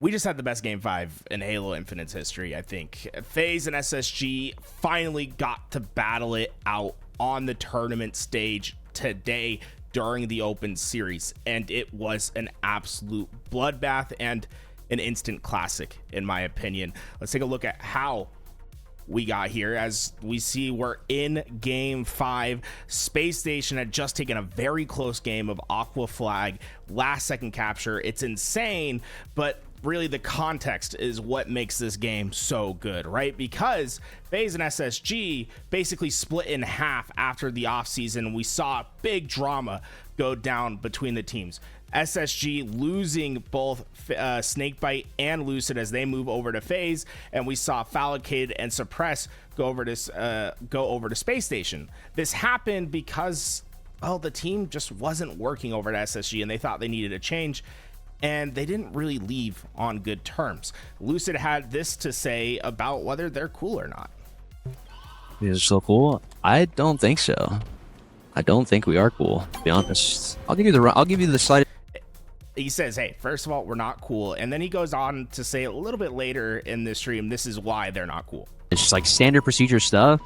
We just had the best game 5 in Halo Infinite's history, I think. FaZe and SSG finally got to battle it out on the tournament stage today during the Open Series, and it was an absolute bloodbath and an instant classic, in my opinion. Let's take a look at how we got here. As we see, we're in game 5. Space Station had just taken a very close game of Aqua Flag, last second capture. It's insane, but really the context is what makes this game so good, right? Because FaZe and SSG basically split in half after the offseason. We saw big drama go down between the teams. SSG losing both Snakebite and Lucid as they move over to FaZe, and we saw Falcade and Suppress go over to Space Station. This happened because, well, the team just wasn't working over at SSG, and they thought they needed a change, and they didn't really leave on good terms. Lucid had this to say about whether they're cool or not. Is it so cool? I don't think so. I don't think we are cool, to be honest. I'll give you the slight. He says, hey, first of all, we're not cool. And then he goes on to say a little bit later in the stream, this is why they're not cool. It's just like standard procedure stuff.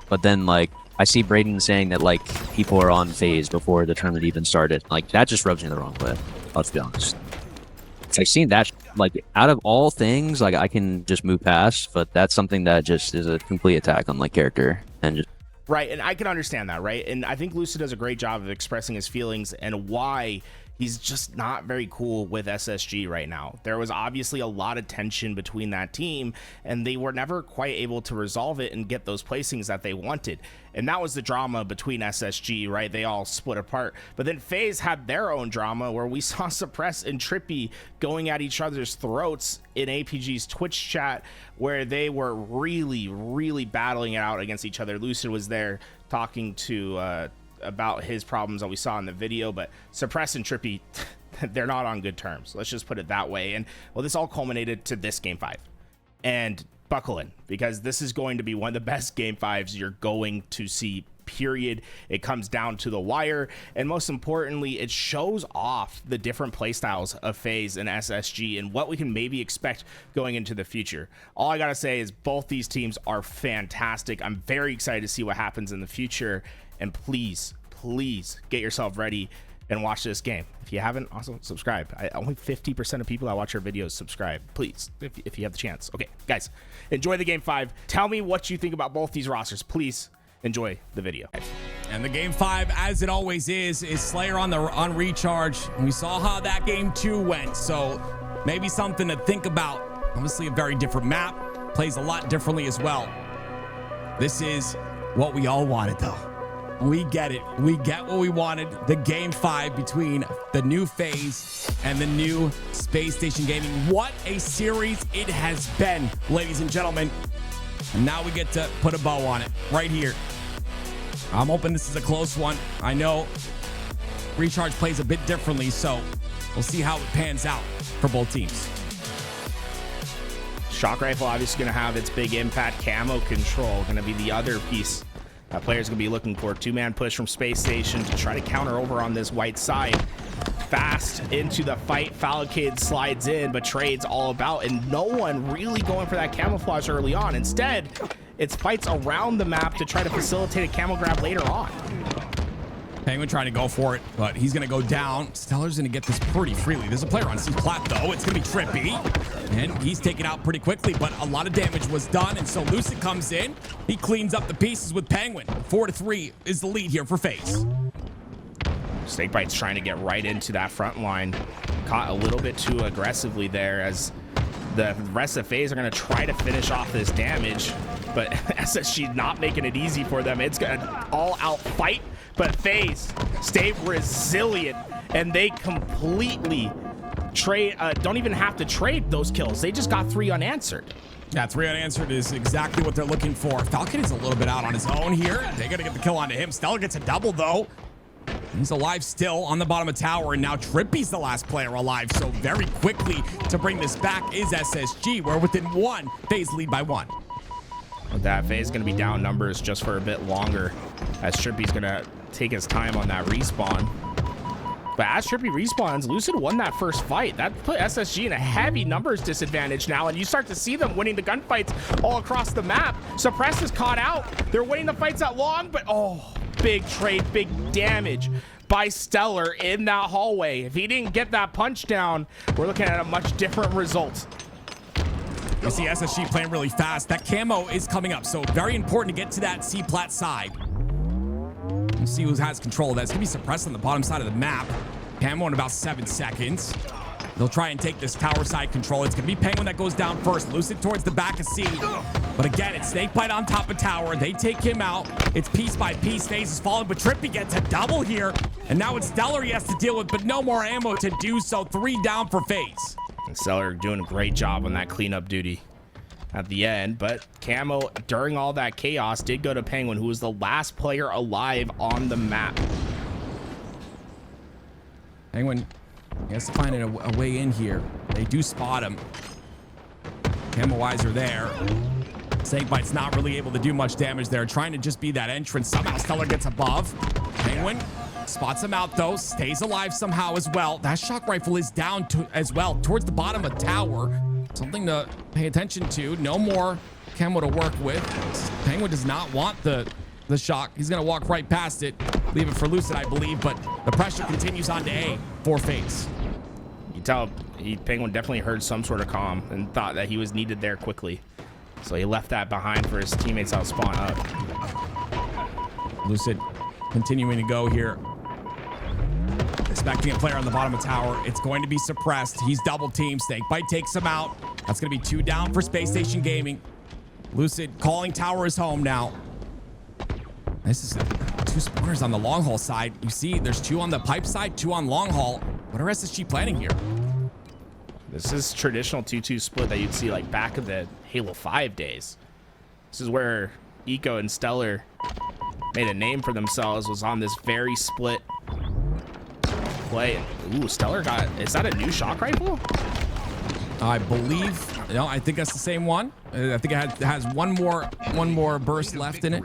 But then, like, I see Braden saying that, like, people are on FaZe before the tournament even started. Like, that just rubs me the wrong way. Let's be honest. It's like seeing that, like, out of all things, like, I can just move past. But that's something that just is a complete attack on, like, character. And just. Right. And I can understand that, right? And I think Lucid does a great job of expressing his feelings and why he's just not very cool with SSG right now. There was obviously a lot of tension between that team, and they were never quite able to resolve it and get those placings that they wanted. And that was the drama between SSG, right? They all split apart. But then FaZe had their own drama where we saw Suppress and Trippy going at each other's throats in APG's Twitch chat, where they were really, really battling it out against each other. Lucid was there talking to about his problems that we saw in the video, but Suppress and Trippy, they're not on good terms. Let's just put it that way. And well, this all culminated to this game 5. And buckle in, because this is going to be one of the best game 5s you're going to see, period. It comes down to the wire, and most importantly, it shows off the different playstyles of FaZe and SSG and what we can maybe expect going into the future. All I gotta say is both these teams are fantastic. I'm very excited to see what happens in the future, and please get yourself ready and watch this game. If you haven't, also subscribe. Only 50% of people that watch our videos subscribe. Please, if you have the chance. Okay, guys, enjoy the game 5. Tell me what you think about both these rosters. Please enjoy the video. And the game 5, as it always is Slayer on recharge. And we saw how that game 2 went, so maybe something to think about. Obviously a very different map, plays a lot differently as well. This is what we all wanted, though. We get it. We get what we wanted. The game 5 between the new FaZe and the new Space Station Gaming. What a series it has been, ladies and gentlemen. And now we get to put a bow on it right here. I'm hoping this is a close one. I know Recharge plays a bit differently, so we'll see how it pans out for both teams. Shock Rifle obviously going to have its big impact. Camo Control going to be the other piece that players going to be looking for. Two-man push from Space Station to try to counter over on this white side. Fast into the fight. Falcade slides in, but trades all about, and no one really going for that camouflage early on. Instead, it's fights around the map to try to facilitate a camo grab later on. Penguin trying to go for it, but he's going to go down. Stellar's going to get this pretty freely. There's a player on C plat, though. It's going to be Trippy, and he's taken out pretty quickly, but a lot of damage was done, and so Lucid comes in. He cleans up the pieces with Penguin. 4-3 is the lead here for FaZe. Snakebite's trying to get right into that front line. Caught a little bit too aggressively there, as the rest of FaZe are going to try to finish off this damage, but SSG not making it easy for them. It's going to all-out fight, but FaZe stay resilient, and they completely don't even have to trade those kills. They just got 3 unanswered. Yeah, 3 unanswered is exactly what they're looking for. Falcon is a little bit out on his own here. They got to get the kill onto him. Stellar gets a double, though. He's alive still on the bottom of tower, and now Trippy's the last player alive. So very quickly to bring this back is SSG. We're within 1. FaZe lead by 1. With that, FaZe is going to be down numbers just for a bit longer, as Trippy's going to take his time on that respawn. But as Trippy respawns, Lucid won that first fight. That put SSG in a heavy numbers disadvantage now, and you start to see them winning the gunfights all across the map. Suppress is caught out. They're winning the fights at long, but oh, big trade, big damage by Stellar in that hallway. If he didn't get that punch down, we're looking at a much different result. You see SSG playing really fast. That camo is coming up, so very important to get to that C-plat side. We'll see who has control of that. It's gonna be suppressed on the bottom side of the map. Camo in about 7 seconds. They'll try and take this tower side control. It's gonna be Penguin that goes down first. Lucid towards the back of C. But again, it's Snakebite on top of tower. They take him out. It's piece by piece. Faze is falling, but Trippy gets a double here. And now it's Stellar he has to deal with, but no more ammo to do so. 3 down for Faze. And Stellar doing a great job on that cleanup duty at the end, but camo during all that chaos did go to Penguin, who was the last player alive on the map. Penguin, he has to find a way in here. They do spot him. Camo-wise are there. Snakebite's not really able to do much damage there, trying to just be that entrance. Somehow Stellar gets above. Penguin spots him out though, stays alive somehow as well. That shock rifle is down as well towards the bottom of tower. Something to pay attention to. No more camo to work with. Penguin does not want the shock. He's gonna walk right past it. Leave it for Lucid, I believe, but the pressure continues on to A for Faze. You can tell Penguin definitely heard some sort of comm and thought that he was needed there quickly. So he left that behind for his teammates out spawn up. Lucid continuing to go here. Expecting a player on the bottom of tower. It's going to be suppressed. He's double teamed. Snakebite takes him out. That's going to be 2 down for Space Station Gaming. Lucid calling tower is home now. This is 2 spawners on the long haul side. You see there's 2 on the pipe side, 2 on long haul. What are SSG planning here? This is traditional 2-2 split that you'd see like back in the Halo 5 days. This is where Eco and Stellar made a name for themselves, was on this very split play. Ooh, Stellar got, is that a new shock rifle? I believe, no, I think that's the same one. I think it has one more burst left in it.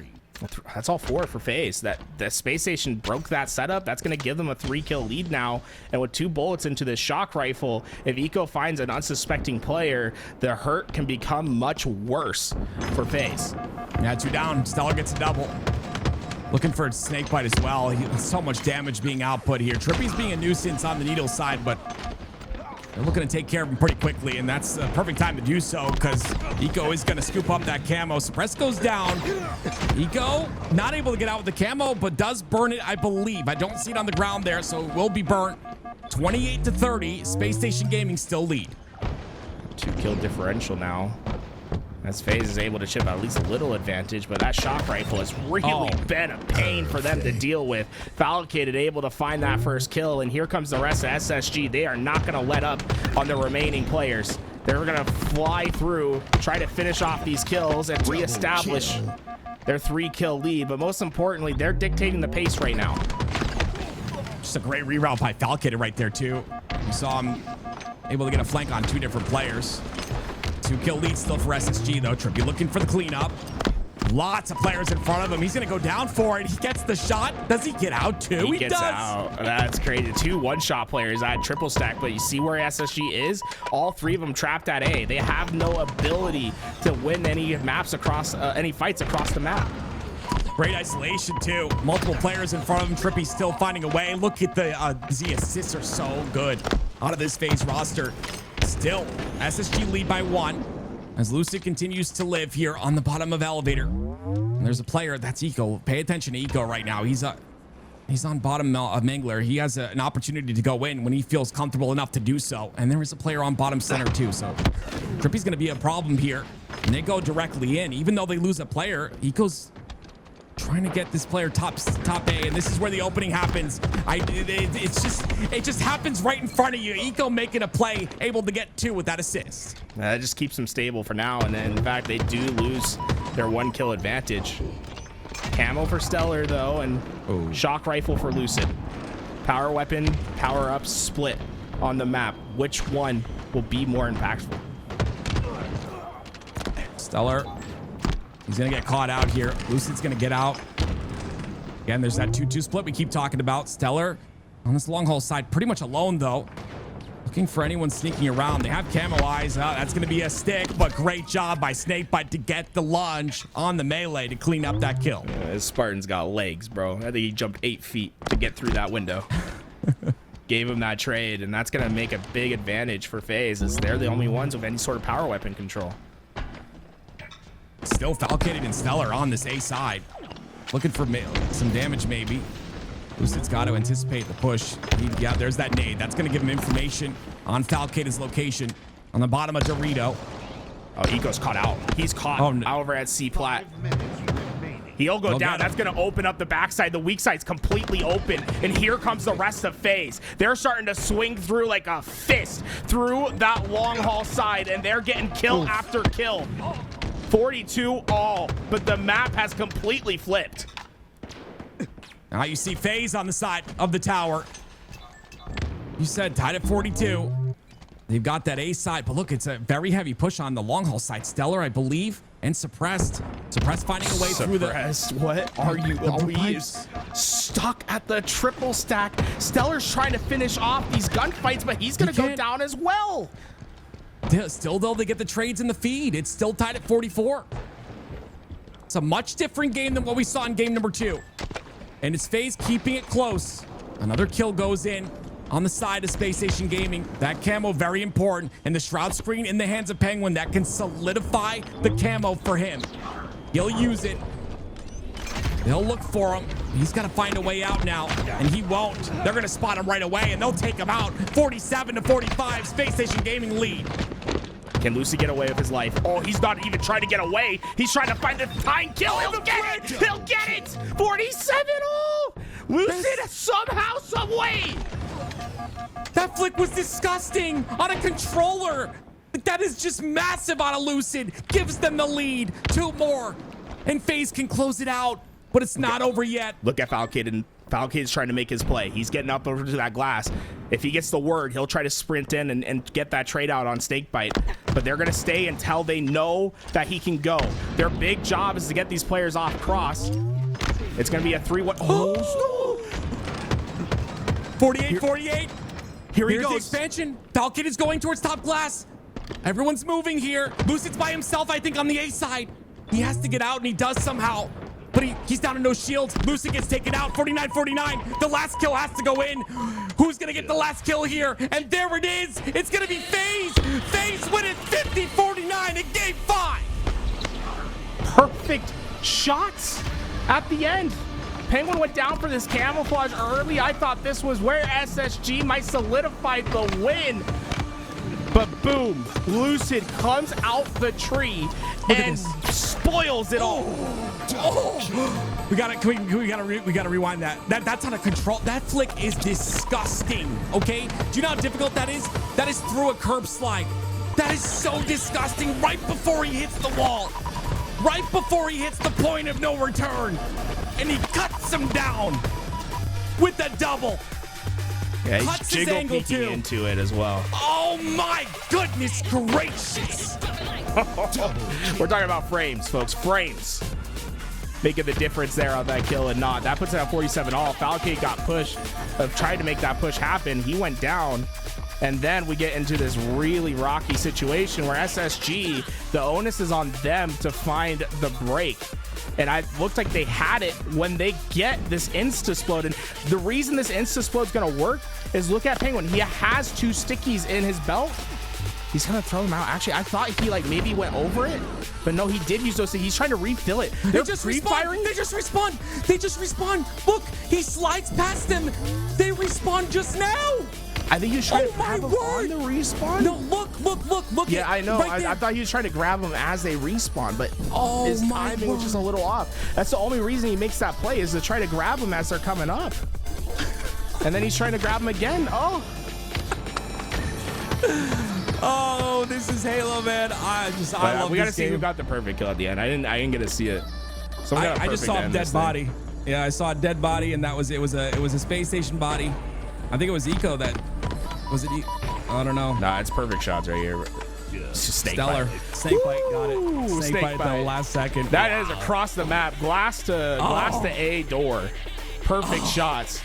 That's all 4 for Faze. That the Space Station broke that setup. That's going to give them a 3-kill lead now. And with 2 bullets into this shock rifle, if Eco finds an unsuspecting player, the hurt can become much worse for Faze. Yeah, 2 down. Stellar gets a double. Looking for a Snakebite as well. So much damage being output here. Trippy's being a nuisance on the needle side, but they're looking to take care of him pretty quickly, and that's the perfect time to do so because Eco is going to scoop up that camo. Suppress goes down. Eco not able to get out with the camo, but does burn it, I believe. I don't see it on the ground there, so it will be burnt. 28-30. Space Station Gaming still lead. 2-kill differential now. As Faze is able to chip at least a little advantage, but that shock rifle has really been a pain for them to deal with. Falcated able to find that first kill, and here comes the rest of SSG. They are not going to let up on the remaining players. They're going to fly through, try to finish off these kills and reestablish their 3-kill lead, but most importantly, they're dictating the pace right now. Just a great reroute by Falcated right there, too. You saw him able to get a flank on 2 different players. 2-kill lead still for SSG, though. Trippy looking for the cleanup. Lots of players in front of him. He's going to go down for it. He gets the shot. Does he get out, too? He gets out. That's crazy. 2 one-shot players at triple stack, but you see where SSG is? All 3 of them trapped at A. They have no ability to win any maps across, any fights across the map. Great isolation, too. Multiple players in front of him. Trippy still finding a way. Look at the assists are so good out of this Faze roster. Still, SSG lead by 1 as Lucid continues to live here on the bottom of elevator. And there's a player, that's Eco. Pay attention to Eco right now. He's on bottom of Mangler. He has an opportunity to go in when he feels comfortable enough to do so. And there is a player on bottom center too. So Trippy's going to be a problem here. And they go directly in. Even though they lose a player, Eco's trying to get this player top A, and this is where the opening happens. It just happens right in front of you. Eco making a play, able to get 2 with that assist. That just keeps them stable for now, and then in fact they do lose their 1-kill advantage. Camo for Stellar though, and shock rifle for Lucid. Power weapon, power up split on the map. Which one will be more impactful? Stellar. He's going to get caught out here. Lucid's going to get out. Again, there's that 2-2 split we keep talking about. Stellar on this long haul side, pretty much alone though. Looking for anyone sneaking around. They have camo eyes. That's going to be a stick, but great job by Snakebite to get the lunge on the melee to clean up that kill. His Spartan's got legs, bro. I think he jumped 8 feet to get through that window. Gave him that trade, and that's going to make a big advantage for FaZe, as they're the only ones with any sort of power weapon control. Still Falcated and Stellar on this A side. Looking for some damage maybe. Lucid's got to anticipate the push. Yeah, there's that nade. That's going to give him information on Falcated's location on the bottom of Dorito. Oh, Eco's caught out. He's caught over at C-Plat. He'll go down. That's going to open up the backside. The weak side's completely open. And here comes the rest of FaZe. They're starting to swing through like a fist through that long haul side, and they're getting kill after kill. 42 all, but the map has completely flipped. Now you see FaZe on the side of the tower. You said tied at 42. They've got that A side, but look, it's a very heavy push on the long haul side. Stellar, I believe, and Suppressed. Suppressed finding a way through the... What are you... Are stuck at the triple stack? Stellar's trying to finish off these gunfights, but he's going to go down as well. Still, though, they get the trades in the feed. It's still tied at 44. It's a much different game than what we saw in game number 2. And it's FaZe keeping it close. Another kill goes in on the side of Space Station Gaming. That camo, very important. And the Shroud Screen in the hands of Penguin, that can solidify the camo for him. He'll use it. They'll look for him. He's got to find a way out now, and he won't. They're going to spot him right away, and they'll take him out. 47 to 45, Space Station Gaming lead. Can Lucy get away with his life? Oh, he's not even trying to get away. He's trying to find the time kill. He'll get it. He'll get it. 47 all. Lucid somehow, some way. That flick was disgusting on a controller. That is just massive on a Lucid. Gives them the lead. 2 more, and FaZe can close it out. But it's not over yet. Look at Falcade. Falcade's trying to make his play. He's getting up over to that glass. If he gets the word, he'll try to sprint in and get that trade out on Snakebite. But they're going to stay until they know that he can go. Their big job is to get these players off cross. It's going to be a 3-1. Oh, 48-48. Here he Here's goes. The expansion. Falcade is going towards top glass. Everyone's moving here. Lucid's by himself, I think, on the A side. He has to get out, and he does somehow. But he's down to no shields. Lucid gets taken out. 49-49. The last kill has to go in. Who's going to get the last kill here? And there it is. It's going to be FaZe. FaZe win it 50-49 in game 5. Perfect shots at the end. Penguin went down for this camouflage early. I thought this was where SSG might solidify the win. But boom, Lucid comes out the tree and spoils it all. Oh. We gotta rewind that. That's on a control. That flick is disgusting. Okay, do you know how difficult that is? That is through a curb slide. That is so disgusting. Right before he hits the wall, right before he hits the point of no return, and he cuts him down with the double. Yeah, he's cuts his jiggle angle peeking too. into it as well. Oh my goodness gracious! We're talking about frames, folks. Frames making the difference there on that kill and not. That puts it at 47 all. Falcade got pushed, tried to make that push happen. He went down. And then we get into this really rocky situation where SSG, the onus is on them to find the break. And it looked like they had it when they get this insta-splode. And the reason this insta-splode is going to work is look at Penguin. He has 2 stickies in his belt. He's going to throw them out. Actually, I thought he like maybe went over it. But no, he did use those. He's trying to refill it. They just respawn. They just respawn. They just respawn. Look, he slides past them. They respawn just now. I think he was trying to grab him on the respawn. No, look. Yeah, I know. Right I thought he was trying to grab him as they respawn, but his timing was just a little off. That's the only reason he makes that play is to try to grab him as they're coming up. And then he's trying to grab him again. Oh, this is Halo, man. I love we gotta this see game. who got the perfect kill at the end. I didn't get to see it. I just saw a dead body. Yeah, I saw a dead body, and it was a space station body. I think it was Eco that was it. I don't know. Nah, it's perfect shots right here. Stellar. Snakebite got it. Snakebite at the last second. That is across the map. Glass to A door. perfect shots.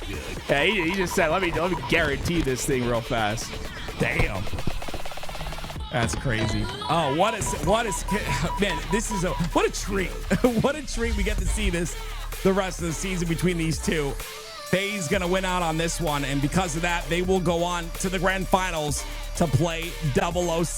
Yeah, he just said, let me guarantee this thing real fast. Damn. That's crazy. Oh, what is man, this is what a treat. What a treat we get to see this the rest of the season between these two. Faze gonna win out on this one, and because of that, they will go on to the grand finals to play 007.